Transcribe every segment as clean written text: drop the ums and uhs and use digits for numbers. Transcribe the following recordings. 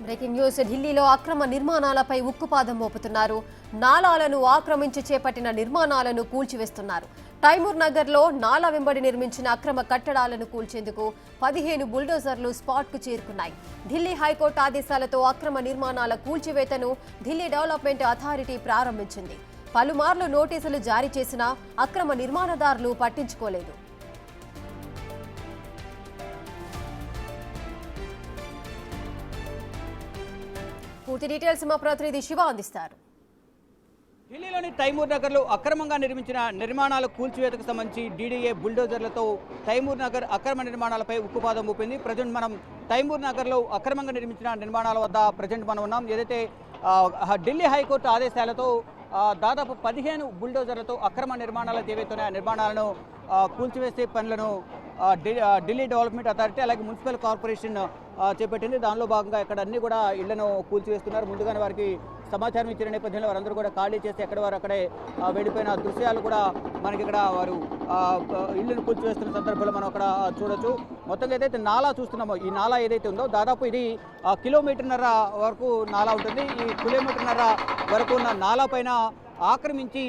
Breaking news. ఢిల్లీలో అక్రమ నిర్మాణాలపై ఉక్కుపాదం మోపుతున్నారు. నాలాలను ఆక్రమించి చేపట్టిన నిర్మాణాలను కూల్చివేస్తున్నారు. తైమూర్ నగర్లో నాలా వెంబడి నిర్మించిన అక్రమ కట్టడాలను కూల్చేందుకు 15 బుల్డోజర్లు స్పాట్కు చేరుకున్నాయి. ఢిల్లీ హైకోర్టు ఆదేశాలతో అక్రమ నిర్మాణాల కూల్చివేతను ఢిల్లీ డెవలప్మెంట్ అథారిటీ ప్రారంభించింది. పలుమార్లు నోటీసులు జారీ చేసినా అక్రమ నిర్మాణదారులు పట్టించుకోలేదు. పూర్తి డీటెయిల్స్ మా ప్రతినిధి శివ అందిస్తారు. ఢిల్లీలోని తైమూర్ నగర్లో అక్రమంగా నిర్మించిన నిర్మాణాల కూల్చివేతకు సంబంధించి డీడీఏ బుల్డోజర్లతో తైమూర్ నగర్ అక్రమ నిర్మాణాలపై ఉక్కుపాదం మోపింది. ప్రజెంట్ మనం తైమూర్ నగర్లో అక్రమంగా నిర్మించిన నిర్మాణాల వద్ద ప్రజెంట్ మనం ఉన్నాం. ఏదైతే ఢిల్లీ హైకోర్టు ఆదేశాలతో దాదాపు 15 బుల్డోజర్లతో అక్రమ నిర్మాణాలు ఏవైతున్నాయో ఆ నిర్మాణాలను కూల్చివేసే పనులను ఢిల్లీ డెవలప్మెంట్ అథారిటీ అలాగే మున్సిపల్ కార్పొరేషన్ చేపట్టింది. దానిలో భాగంగా ఇక్కడ అన్ని కూడా ఇళ్లను కూల్చివేస్తున్నారు. ముందుగానే వారికి సమాచారం ఇచ్చిన నేపథ్యంలో వారందరూ కూడా ఖాళీ చేసి ఎక్కడ వారు అక్కడే వెళ్ళిపోయిన దృశ్యాలు కూడా మనకి ఇక్కడ వారు ఇళ్లను కూల్చివేస్తున్న సందర్భంలో మనం అక్కడ చూడొచ్చు. మొత్తంగా ఏదైతే నాలా చూస్తున్నామో ఈ నాలా ఏదైతే ఉందో దాదాపు ఇది కిలోమీటర్న్నర వరకు నాలా ఉంటుంది. ఈ కిలోమీటర్న్నర వరకు ఉన్న నాలా పైన ఆక్రమించి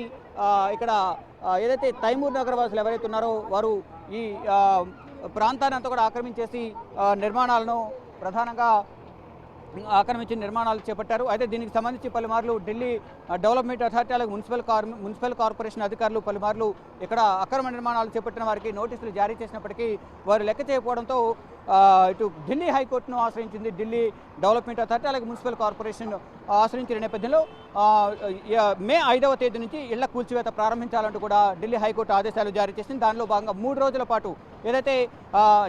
ఇక్కడ ఏదైతే తైమూర్ నగర్ వాసులు ఎవరైతే ఉన్నారో వారు ఈ ప్రాంతాన్ని అంతా కూడా ఆక్రమించేసి నిర్మాణాలను ప్రధానంగా ఆక్రమించిన నిర్మాణాలు చేపట్టారు. అయితే దీనికి సంబంధించి పలుమార్లు ఢిల్లీ డెవలప్మెంట్ అథారిటీ అలాగే మున్సిపల్ కార్పొరేషన్ అధికారులు పలుమార్లు ఇక్కడ అక్రమ నిర్మాణాలు చేపట్టిన వారికి నోటీసులు జారీ చేసినప్పటికీ వారు లెక్క చేయకపోవడంతో ఇటు ఢిల్లీ హైకోర్టును ఆశ్రయించింది ఢిల్లీ డెవలప్మెంట్ అథారిటీ అలాగే మున్సిపల్ కార్పొరేషన్ ఆశ్రయించిన నేపథ్యంలో మే 5వ తేదీ నుంచి ఇళ్ల కూల్చివేత ప్రారంభించాలంటూ కూడా ఢిల్లీ హైకోర్టు ఆదేశాలు జారీ చేసింది. దానిలో భాగంగా 3 రోజుల పాటు ఏదైతే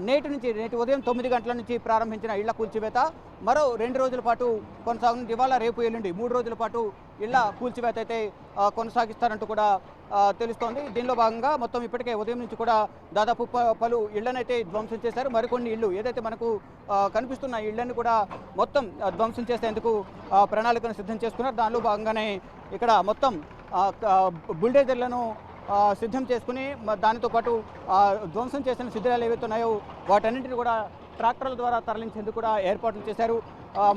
నేటి ఉదయం 9 గంటల నుంచి ప్రారంభించిన ఇళ్ల కూల్చివేత మరో 2 రోజుల పాటు కొనసాగుతుంది. ఇవాళ రేపు ఎల్లుండి 3 రోజుల పాటు ఇళ్ల కూల్చివేత అయితే కొనసాగిస్తారంటూ కూడా తెలుస్తోంది. దీనిలో భాగంగా మొత్తం ఇప్పటికే ఉదయం నుంచి కూడా దాదాపు పలు ఇళ్లనైతే ధ్వంసం చేశారు. మరికొన్ని ఇళ్లు ఏదైతే మనకు కనిపిస్తున్న ఇళ్లను కూడా మొత్తం ధ్వంసం చేసేందుకు ప్రణాళికను సిద్ధం చేసుకున్నారు. దానిలో భాగంగానే ఇక్కడ మొత్తం బుల్డేజర్లను సిద్ధం చేసుకుని దానితో పాటు ధ్వంసం చేసిన శిథిలాలు ఏవైతే ఉన్నాయో వాటన్నింటినీ కూడా ట్రాక్టర్ల ద్వారా తరలించేందుకు కూడా ఏర్పాట్లు చేశారు.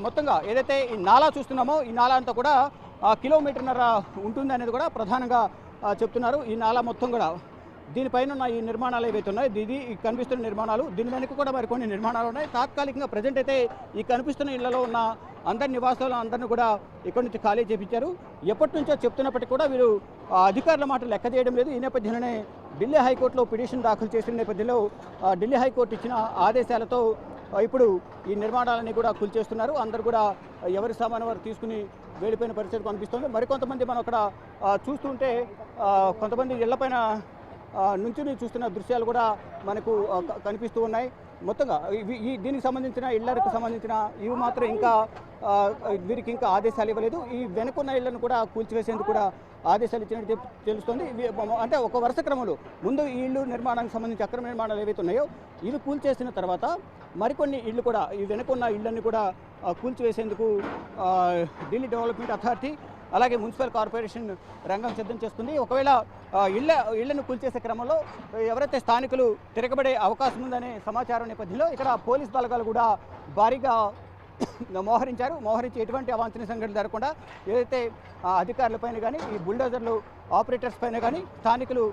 మొత్తంగా ఏదైతే ఈ నాలా చూస్తున్నామో ఈ నాలా అంతా కూడా కిలోమీటర్న్నర ఉంటుంది అనేది కూడా ప్రధానంగా చెప్తున్నారు. ఈ నాలా మొత్తం కూడా దీనిపైన ఉన్న ఈ నిర్మాణాలు ఏవైతే ఉన్నాయో ఇది కనిపిస్తున్న నిర్మాణాలు దీని వెనుక కూడా మరి కొన్ని నిర్మాణాలు ఉన్నాయి. తాత్కాలికంగా ప్రజెంట్ అయితే ఈ కనిపిస్తున్న ఇళ్లలో ఉన్న అందరి నివాసాలను అందరినీ కూడా ఇక్కడి నుంచి ఖాళీ చేయించారు. ఎప్పటి నుంచో చెప్తున్నప్పటికీ కూడా వీరు అధికారుల మాట లెక్క చేయడం లేదు. ఈ నేపథ్యంలోనే ఢిల్లీ హైకోర్టులో పిటిషన్ దాఖలు చేసిన నేపథ్యంలో ఢిల్లీ హైకోర్టు ఇచ్చిన ఆదేశాలతో ఇప్పుడు ఈ నిర్మాణాలన్నీ కూడా కూల్చేస్తున్నారు. అందరూ కూడా ఎవరి సామాను వారు తీసుకుని వెళ్ళిపోయిన పరిస్థితి కనిపిస్తుంది. మరికొంతమంది మనం అక్కడ చూస్తుంటే కొంతమంది ఇళ్లపైన నుంచి చూస్తున్న దృశ్యాలు కూడా మనకు కనిపిస్తూ ఉన్నాయి. మొత్తంగా దీనికి సంబంధించిన ఇళ్లకు సంబంధించిన ఇవి మాత్రం ఇంకా వీరికి ఇంకా ఆదేశాలు ఇవ్వలేదు. ఈ వెనుకున్న ఇళ్లను కూడా కూల్చివేసేందుకు కూడా ఆదేశాలు ఇచ్చినట్టు తెలుస్తుంది. అంటే ఒక వరుస క్రమంలో ముందు ఈ ఇళ్ళు నిర్మాణానికి సంబంధించి అక్రమ నిర్మాణాలు ఏవైతే ఉన్నాయో ఇవి కూల్చేసిన తర్వాత మరికొన్ని ఇళ్ళు కూడా ఈ వెనుకున్న ఇళ్లన్నీ కూడా కూల్చివేసేందుకు ఢిల్లీ డెవలప్మెంట్ అథారిటీ అలాగే మున్సిపల్ కార్పొరేషన్ రంగం సిద్ధం చేస్తుంది. ఒకవేళ ఇళ్లను కూల్చేసే క్రమంలో ఎవరైతే స్థానికులు తిరగబడే అవకాశం ఉందనే సమాచారం నేపథ్యంలో ఇక్కడ పోలీస్ బలగాలు కూడా భారీగా మోహరించి ఎటువంటి అవాంఛనీయ సంఘటనలు జరగకుండా ఏదైతే అధికారులపైన కానీ ఈ బుల్డోజర్లు ఆపరేటర్స్ పైన కానీ స్థానికులు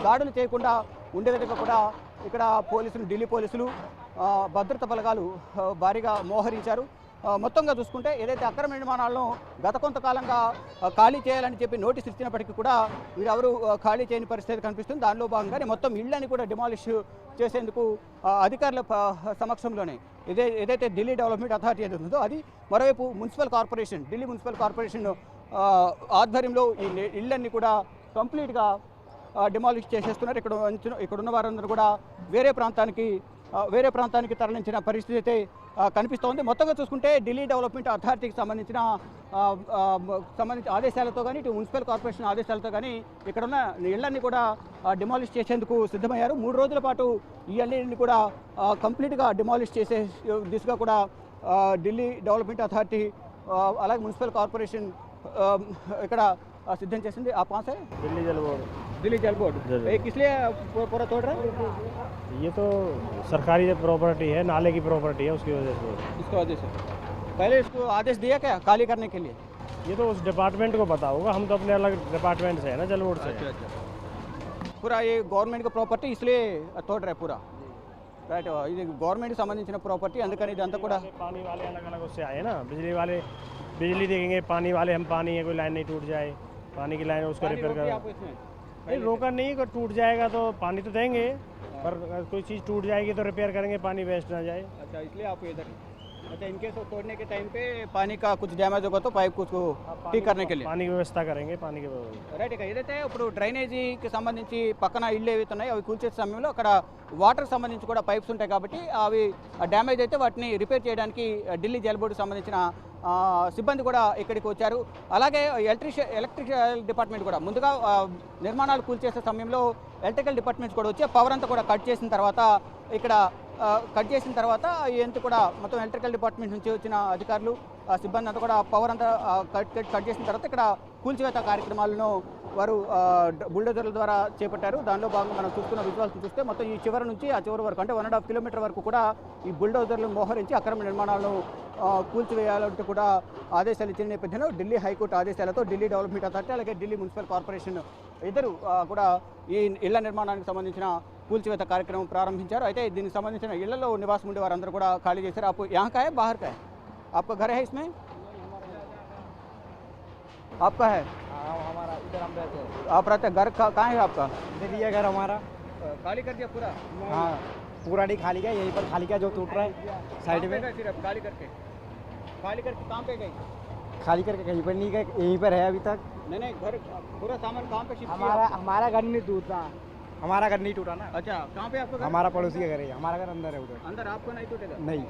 దాడులు చేయకుండా ఉండే విధంగా కూడా ఇక్కడ ఢిల్లీ పోలీసులు భద్రతా బలగాలు భారీగా మోహరించారు. మొత్తంగా చూసుకుంటే ఏదైతే అక్రమ నిర్మాణాలను గత కొంతకాలంగా ఖాళీ చేయాలని చెప్పి నోటీస్ ఇచ్చినప్పటికీ కూడా వీరెవరు ఖాళీ చేయని పరిస్థితి కనిపిస్తుంది. దానిలో భాగంగానే మొత్తం ఇళ్లని కూడా డిమాలిష్ చేసేందుకు అధికారుల సమక్షంలోనే ఏదైతే ఢిల్లీ డెవలప్మెంట్ అథారిటీ ఏదైతే ఉందో అది మరోవైపు ఢిల్లీ మున్సిపల్ కార్పొరేషన్ ఆధ్వర్యంలో ఈ ఇళ్లన్నీ కూడా కంప్లీట్గా డిమాలిష్ చేసేస్తున్నారు. ఇక్కడ ఉన్న వారందరూ కూడా వేరే ప్రాంతానికి తరలించిన పరిస్థితి అయితే కనిపిస్తోంది. మొత్తంగా చూసుకుంటే ఢిల్లీ డెవలప్మెంట్ అథారిటీకి సంబంధించిన ఆదేశాలతో కానీ ఇటు మున్సిపల్ కార్పొరేషన్ ఆదేశాలతో కానీ ఇక్కడున్న ఇళ్లన్నీ కూడా డిమాలిష్ చేసేందుకు సిద్ధమయ్యారు. 3 రోజుల పాటు ఈ ఇళ్లని కూడా కంప్లీట్గా డిమాలిష్ చేసే దిశగా కూడా ఢిల్లీ డెవలప్మెంట్ అథారిటీ అలాగే మున్సిపల్ కార్పొరేషన్ ఇక్కడ सिद्धन चेसिंदी आप कहाँ से? दिल्ली जल बोर्ड किस लिए पूरा तोड़ रहे हैं? ये तो सरकारी प्रॉपर्टी है, नाले की प्रॉपर्टी है, उसकी वजह से। इसकी वजह से पहले इसको आदेश दिया क्या खाली करने के लिए? ये तो उस डिपार्टमेंट को पता होगा, हम तो अपने अलग डिपार्टमेंट से है ना, जल बोर्ड से। अच्छा पूरा ये गवर्नमेंट का प्रॉपर्टी इसलिए तोड़ रहे पूरा రైట్ ఇది గవర్నమెంట్ సంబంధించిన ప్రాపర్టీ అందుకని ఇదంతా కూడా पानी वाले अलग अलग उससे आए ना, बिजली वाले बिजली देंगे, पानी वाले हम पानी है, कोई लाइन नहीं टूट जाए, पानी की लाइन है उसको रिपेयर कर। नहीं रोका नहीं, अगर टूट जाएगा तो पानी तो देंगे, पर अगर कोई चीज़ टूट जाएगी तो रिपेयर करेंगे, पानी वेस्ट ना जाए। अच्छा इसलिए आप इधर अच्छा इनकेस तोड़ने के टाइम पे पानी का कुछ डैमेज होगा तो पाइप को ठीक करने के लिए पानी की व्यवस्था करेंगे, पानी की రైట్ ఇక ఏదైతే ఇప్పుడు డ్రైనేజీకి సంబంధించి పక్కన ఇళ్ళు ఏవైతే ఉన్నాయో అవి కూల్చే సమయంలో అక్కడ వాటర్ సంబంధించి కూడా పైప్స్ ఉంటాయి కాబట్టి అవి డ్యామేజ్ అయితే వాటిని రిపేర్ చేయడానికి ఢిల్లీ జల్ బోర్డుకి సంబంధించిన సిబ్బంది కూడా ఇక్కడికి వచ్చారు. అలాగే ఎలక్ట్రికల్ డిపార్ట్మెంట్ కూడా ముందుగా నిర్మాణాలు కూల్చేసే సమయంలో ఎలక్ట్రికల్ డిపార్ట్మెంట్స్ కూడా వచ్చి పవర్ అంతా కూడా కట్ చేసిన తర్వాత ఇక్కడ కట్ చేసిన తర్వాత ఎంత కూడా మొత్తం ఎలక్ట్రికల్ డిపార్ట్మెంట్ నుంచి వచ్చిన అధికారులు సిబ్బంది అంతా కూడా పవర్ అంతా కట్ చేసిన తర్వాత ఇక్కడ కూల్చివేత కార్యక్రమాలను వారు బుల్డోజర్ల ద్వారా చేపట్టారు. దానిలో భాగంగా మనం చూస్తున్న విజువల్స్ చూస్తే మొత్తం ఈ చివరి నుంచి ఆ చివరి వరకు అంటే 1.5 కిలోమీటర్ వరకు కూడా ఈ బుల్డోజర్లు మోహరించి అక్రమ నిర్మాణాలను కూల్చివేయాలంటూ కూడా ఆదేశాలు ఇచ్చిన నేపథ్యంలో ఢిల్లీ హైకోర్టు ఆదేశాలతో ఢిల్లీ డెవలప్మెంట్ అథారిటీ అలాగే ఢిల్లీ మున్సిపల్ కార్పొరేషన్ ఇద్దరు కూడా ఈ ఇళ్ల నిర్మాణానికి సంబంధించిన కూల్చివేత కార్యక్రమం ప్రారంభించారు. అయితే దీనికి సంబంధించిన ఇళ్లలో నివాసం ఉండే వారందరూ కూడా ఖాళీ చేశారు. आप यहाँ का है बाहर का है? आपका घर है इसमें? आपका है? हमारा इधर हम रहते हैं, आप रहते हैं घर कहाँ है आपका? इधर ये घर हमारा। खाली कर दिया पूरा? हाँ पूरा नहीं खाली किया, यहीं पर खाली किया जो टूट रहा है साइड में। सिर्फ खाली करके कहाँ पे गई? खाली करके कहीं पर नहीं गए, यहीं पर है अभी तक। नहीं घर पूरा सामान कहाँ पे शिफ्ट हमारा घर नहीं टूटा, हमारा घर नहीं टूटा ना। अच्छा कहाँ पे आपका घर? हमारा पड़ोसी का घर है, हमारा घर अंदर है उधर। अंदर आपको नहीं टूटेगा? नहीं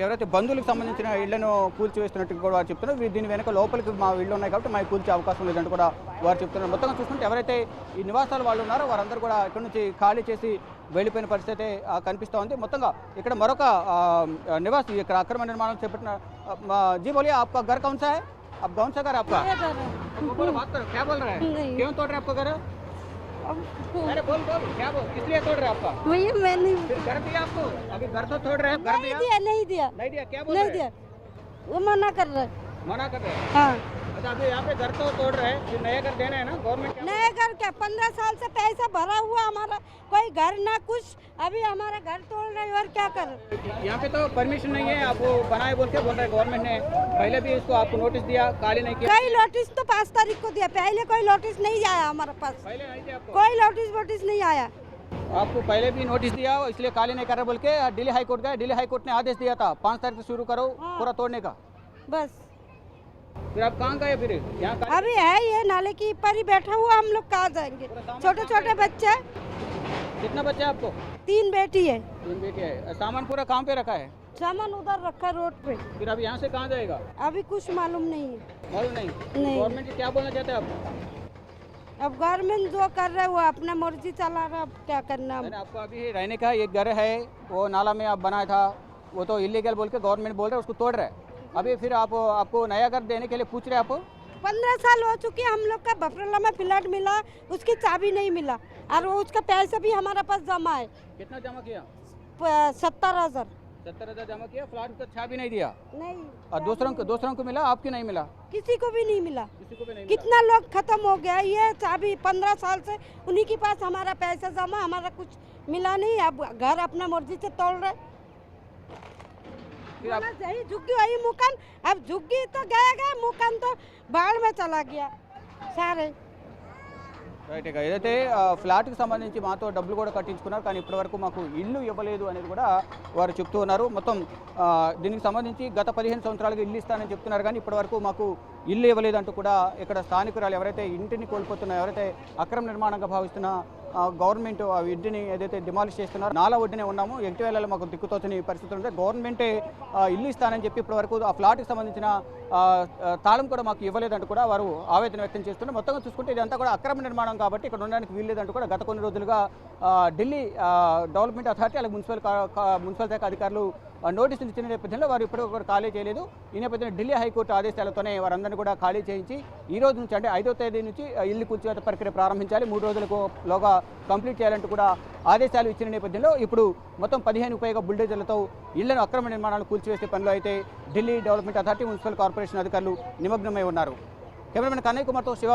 ఎవరైతే బంధువులకు సంబంధించిన ఇళ్లను కూల్చివేస్తున్నట్టు కూడా వారు చెప్తున్నారు. దీని వెనక లోపలికి మా ఇళ్ళు ఉన్నాయి కాబట్టి మాకు కూల్చే అవకాశం లేదంటూ కూడా వారు చెప్తున్నారు. మొత్తంగా చూసుకుంటే ఎవరైతే ఈ నివాసాలు వాళ్ళు ఉన్నారో వారందరూ కూడా ఇక్కడ నుంచి ఖాళీ చేసి వెళ్ళిపోయిన పరిస్థితి కనిపిస్తూ ఉంది. మొత్తంగా ఇక్కడ మరొక నివాసి ఇక్కడ అక్రమ నిర్మాణం చేపట్టిన జీ బోలియే आपका घर कौन सा है? अब कौन सा घर आपका? बात करो क्या बोल रहा है? क्यों तोड़ रहे आपका घर? अरे बोल क्या बोल किस लिए तोड़ रहे आपका? वही मैंने फिर घर दिया आपको? अभी घर तो तोड़ रहे हैं, घर दिया? नहीं दिया क्या बोल नहीं रहे हैं? दिया, वो मना कर रहे। मना कर रहे हैं? हाँ अच्छा अभी यहाँ पे घर तो तोड़ रहे हैं, फिर नया घर देना है ना गवर्नमेंट? नया घर क्या, 15 साल से पैसा भरा हुआ हमारा, कोई घर ना कुछ, अभी हमारा घर तोड़ रहे और क्या कर। यहाँ पे तो परमिशन नहीं है, आपको बनाए बोल रहे गवर्नमेंट ने। पहले भी इसको आपको नोटिस दिया, काली नहीं किया? कोई नोटिस तो 5 तारीख को दिया, पहले कोई नोटिस नहीं आया हमारे पास, पहले नहीं दिया आपको? कोई नोटिस नहीं आया। आपको पहले भी नोटिस दिया इसलिए काली नहीं कर रहे बोल के दिल्ली हाईकोर्ट गए। दिल्ली हाईकोर्ट ने आदेश दिया था 5 तारीख से शुरू करो पूरा तोड़ने का। बस फिर आप कहाँ गए? फिर यहाँ अभी है ये नाले के ऊपर ही बैठा हुआ, हम लोग कहाँ जाएंगे? छोटे छोटे बच्चे, कितना बच्चा है आपको? 3 बेटी है। 3 बेटी है। सामान पूरा कहाँ पे रखा है? सामान उधर रखा रोड पे, फिर अब यहाँ से कहाँ जाएगा? अभी कुछ मालूम नहीं है। मालूम नहीं? नहीं। गवर्नमेंट क्या बोलना चाहते हैं आप? अब गवर्नमेंट जो कर रहा है वो अपना मर्जी चला रहा, अब क्या करना। मैंने आपको अभी रहने का एक घर है वो नाला में आप बनाया था, वो तो इलीगल बोल के गवर्नमेंट बोल रहे हैं, उसको तोड़ रहे हैं। अभी फिर आपको नया घर देने के लिए पूछ रहे हैं आप? 15 साल हो चुके हम लोग का बफरला में फ्लैट मिला, उसकी चाबी नहीं मिला और वो उसका पैसा भी हमारा पास जमा है। कितना जमा किया? 70,000 70,000 जमा किया, फ्लैट का चाबी नहीं दिया नहीं, और दूसरों को मिला, आपकी नहीं मिला? किसी को भी नहीं मिला। किसी को भी नहीं कितना लोग खत्म हो गया, ये चाबी 15 साल से उन्हीं के पास हमारा पैसा जमा, हमारा कुछ मिला नहीं। अब घर अपना मर्जी से तोड़ रहे। फिर आप यही झुग्गी वही मुकान, अब झुग्गी तो गया मुकान तो बाढ़ में चला गया सारे। రైట్ ఇక ఏదైతే ఫ్లాట్కి సంబంధించి మాతో డబ్బులు కూడా కట్టించుకున్నారు కానీ ఇప్పటివరకు మాకు ఇల్లు ఇవ్వలేదు అనేది కూడా వారు చెప్తూ ఉన్నారు. మొత్తం దీనికి సంబంధించి గత 15 సంవత్సరాలుగా ఇల్లు ఇస్తానని చెప్తున్నారు కానీ ఇప్పటివరకు మాకు ఇల్లు ఇవ్వలేదంటూ కూడా ఇక్కడ స్థానికురాలు ఎవరైతే ఇంటిని కోల్పోతున్నా ఎవరైతే అక్రమ నిర్మాణంగా భావిస్తున్న గవర్నమెంట్ ఆ ఇంటిని ఏదైతే డిమాలిష్ చేస్తున్నారో నాలా ఒడ్డునే ఉన్నాము, ఎట్టి వేళలో మాకు దిక్కుతోచని పరిస్థితులు ఉంటే గవర్నమెంటే ఇల్లు ఇస్తానని చెప్పి ఇప్పటివరకు ఆ ఫ్లాట్కి సంబంధించిన తాళం కూడా మాకు ఇవ్వలేదంటూ కూడా వారు ఆవేదన వ్యక్తం చేస్తున్నారు. మొత్తంగా చూసుకుంటే ఇదంతా కూడా అక్రమ నిర్మాణం కాబట్టి ఇక్కడ ఉండడానికి వీల్లేదంటూ కూడా గత కొన్ని రోజులుగా ఢిల్లీ డెవలప్మెంట్ అథారిటీ అలాగే మున్సిపల్ శాఖ అధికారులు నోటీసులు ఇచ్చిన నేపథ్యంలో వారు ఇప్పటికొకరు ఖాళీ చేయలేదు. ఈ నేపథ్యంలో ఢిల్లీ హైకోర్టు ఆదేశాలతోనే వారందరినీ కూడా ఖాళీ చేయించి ఈ రోజు నుంచి అంటే 5వ తేదీ నుంచి ఇల్లు కూల్చివేత ప్రక్రియ ప్రారంభించాలి, 3 రోజులకు లోగా కంప్లీట్ చేయాలంటూ కూడా ఆదేశాలు ఇచ్చిన నేపథ్యంలో ఇప్పుడు మొత్తం 15కు పైగా బుల్డోజర్లతో ఇళ్లను అక్రమ నిర్మాణాలు కూల్చివేసే పనిలో అయితే Delhi development authority, municipal corporation అధికారులు నిమగ్నమై ఉన్నారు. కెమెరామెన్ కన్నయ్య కుమార్తో శివ.